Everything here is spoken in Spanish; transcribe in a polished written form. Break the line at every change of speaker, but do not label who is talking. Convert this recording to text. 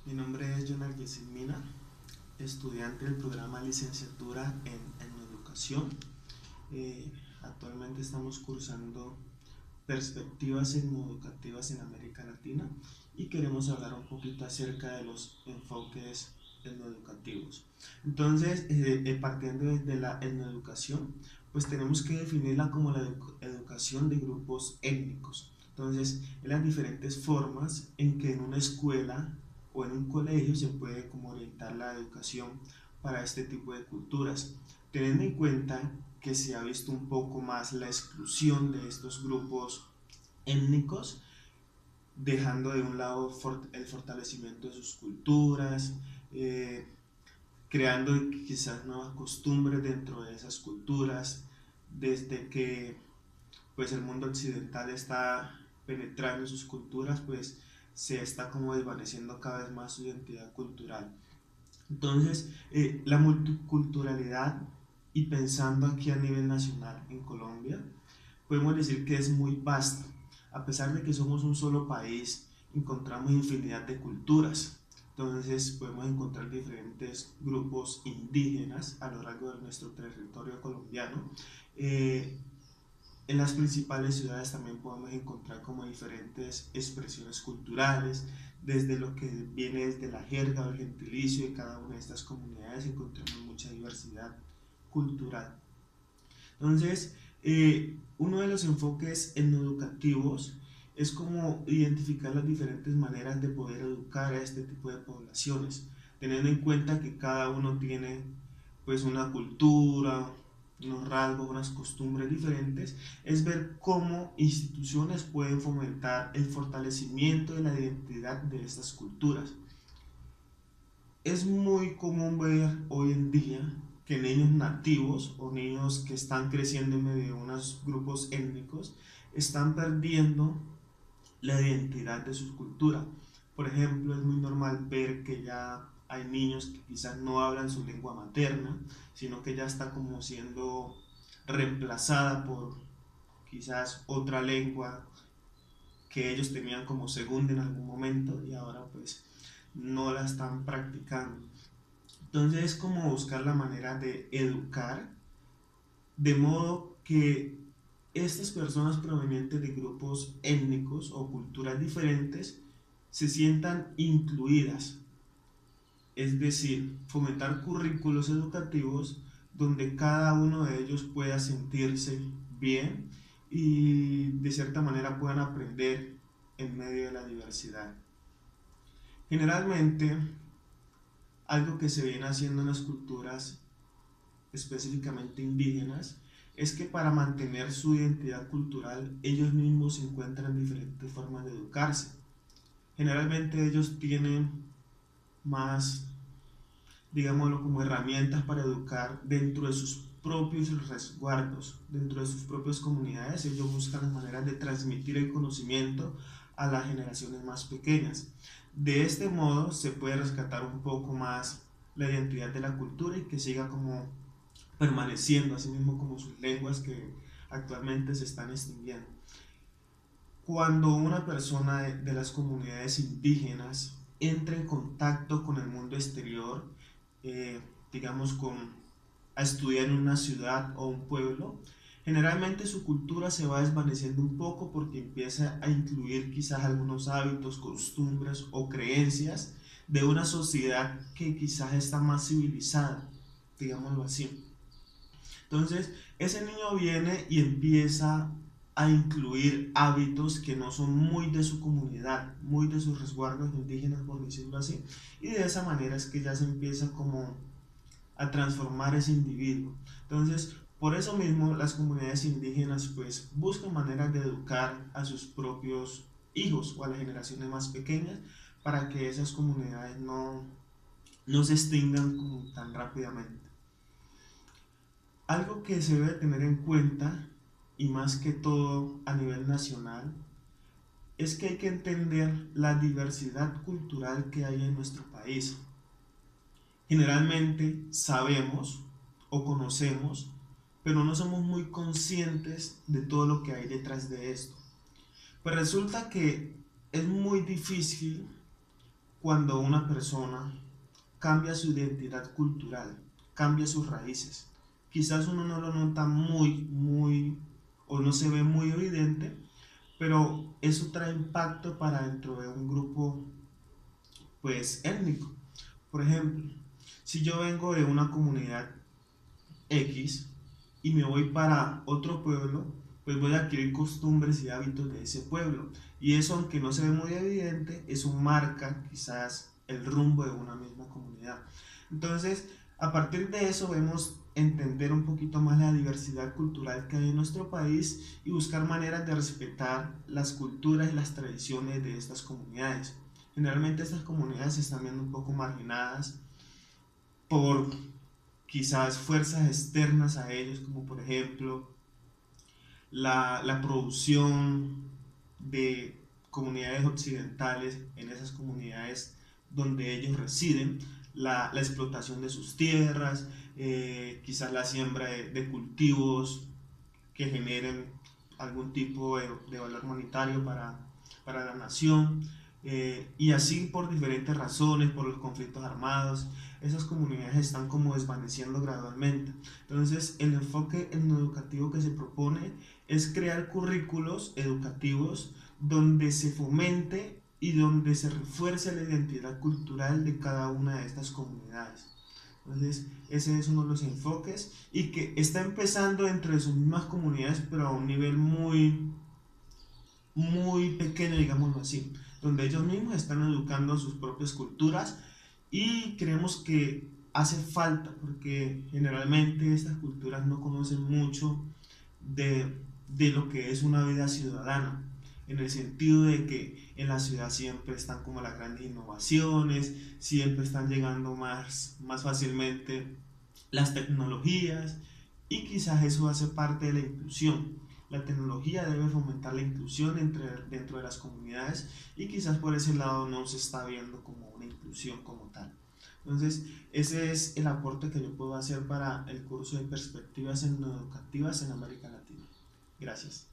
Mi nombre es Jonah Yesid Mina, estudiante del programa Licenciatura en Educación. Actualmente estamos cursando Perspectivas Etnoeducativas en América Latina y queremos hablar un poquito acerca de los enfoques etnoeducativos. Entonces, partiendo desde la etnoeducación, pues tenemos que definirla como la educación de grupos étnicos. Entonces, en las diferentes formas en que en una escuela o en un colegio se puede como orientar la educación para este tipo de culturas, teniendo en cuenta que se ha visto un poco más la exclusión de estos grupos étnicos, dejando de un lado el fortalecimiento de sus culturas, eh, creando quizás nuevas costumbres dentro de esas culturas, desde que pues el mundo occidental está penetrando sus culturas, pues se está como desvaneciendo cada vez más su identidad cultural. Entonces, la multiculturalidad, y pensando aquí a nivel nacional en Colombia, podemos decir que es muy vasta. A pesar de que somos un solo país, encontramos infinidad de culturas. Entonces podemos encontrar diferentes grupos indígenas a lo largo de nuestro territorio colombiano. Eh, en las principales ciudades también podemos encontrar como diferentes expresiones culturales, desde lo que viene desde la jerga o el gentilicio de cada una de estas comunidades encontramos mucha diversidad cultural. Entonces, uno de los enfoques educativos es como identificar las diferentes maneras de poder educar a este tipo de poblaciones, teniendo en cuenta que cada uno tiene pues una cultura, unos rasgos, unas costumbres diferentes, es ver cómo instituciones pueden fomentar el fortalecimiento de la identidad de estas culturas. Es muy común ver hoy en día que niños nativos o niños que están creciendo en medio de unos grupos étnicos están perdiendo la identidad de su cultura. Por ejemplo, es muy normal ver que ya hay niños que quizás no hablan su lengua materna, sino que ya está como siendo reemplazada por quizás otra lengua que ellos tenían como segunda en algún momento y ahora pues no la están practicando. Entonces es como buscar la manera de educar de modo que estas personas provenientes de grupos étnicos o culturas diferentes se sientan incluidas, es decir, fomentar currículos educativos donde cada uno de ellos pueda sentirse bien y de cierta manera puedan aprender en medio de la diversidad. Generalmente, algo que se viene haciendo en las culturas específicamente indígenas, es que para mantener su identidad cultural ellos mismos encuentran diferentes formas de educarse. Generalmente ellos tienen más, digámoslo, como herramientas para educar dentro de sus propios resguardos, dentro de sus propias comunidades. Ellos buscan maneras de transmitir el conocimiento a las generaciones más pequeñas. De este modo se puede rescatar un poco más la identidad de la cultura y que siga como permaneciendo, así mismo como sus lenguas que actualmente se están extinguiendo. Cuando una persona de las comunidades indígenas entra en contacto con el mundo exterior, eh, digamos a estudiar en una ciudad o un pueblo, generalmente su cultura se va desvaneciendo un poco porque empieza a incluir quizás algunos hábitos, costumbres o creencias de una sociedad que quizás está más civilizada, digámoslo así. Entonces, ese niño viene y empieza a incluir hábitos que no son muy de su comunidad, muy de sus resguardos indígenas, por decirlo así, y de esa manera es que ya se empieza como a transformar ese individuo. Entonces, por eso mismo las comunidades indígenas pues buscan maneras de educar a sus propios hijos o a las generaciones más pequeñas para que esas comunidades no se extingan como tan rápidamente. Algo que se debe tener en cuenta, y más que todo a nivel nacional, es que hay que entender la diversidad cultural que hay en nuestro país. Generalmente sabemos o conocemos, pero no somos muy conscientes de todo lo que hay detrás de esto. Pues resulta que es muy difícil cuando una persona cambia su identidad cultural, cambia sus raíces. Quizás uno no lo nota o no se ve muy evidente, pero eso trae impacto para dentro de un grupo, pues, étnico. Por ejemplo, si yo vengo de una comunidad X y me voy para otro pueblo, pues voy a adquirir costumbres y hábitos de ese pueblo. Y eso, aunque no se ve muy evidente, eso marca quizás el rumbo de una misma comunidad. Entonces, a partir de eso, vemos entender un poquito más la diversidad cultural que hay en nuestro país y buscar maneras de respetar las culturas y las tradiciones de estas comunidades. Generalmente estas comunidades se están viendo un poco marginadas por quizás fuerzas externas a ellos, como por ejemplo la producción de comunidades occidentales en esas comunidades donde ellos residen, la explotación de sus tierras, quizás la siembra de cultivos que generen algún tipo de valor monetario para la nación, y así por diferentes razones, por los conflictos armados, esas comunidades están como desvaneciendo gradualmente. Entonces, el enfoque educativo que se propone es crear currículos educativos donde se fomente y donde se refuerce la identidad cultural de cada una de estas comunidades. Entonces, ese es uno de los enfoques y que está empezando dentro de sus mismas comunidades, pero a un nivel muy pequeño, digámoslo así, donde ellos mismos están educando sus propias culturas y creemos que hace falta porque generalmente estas culturas no conocen mucho de lo que es una vida ciudadana, en el sentido de que en la ciudad siempre están como las grandes innovaciones, siempre están llegando más fácilmente las tecnologías y quizás eso hace parte de la inclusión. La tecnología debe fomentar la inclusión dentro de las comunidades y quizás por ese lado no se está viendo como una inclusión como tal. Entonces, ese es el aporte que yo puedo hacer para el curso de perspectivas educativas en América Latina. Gracias.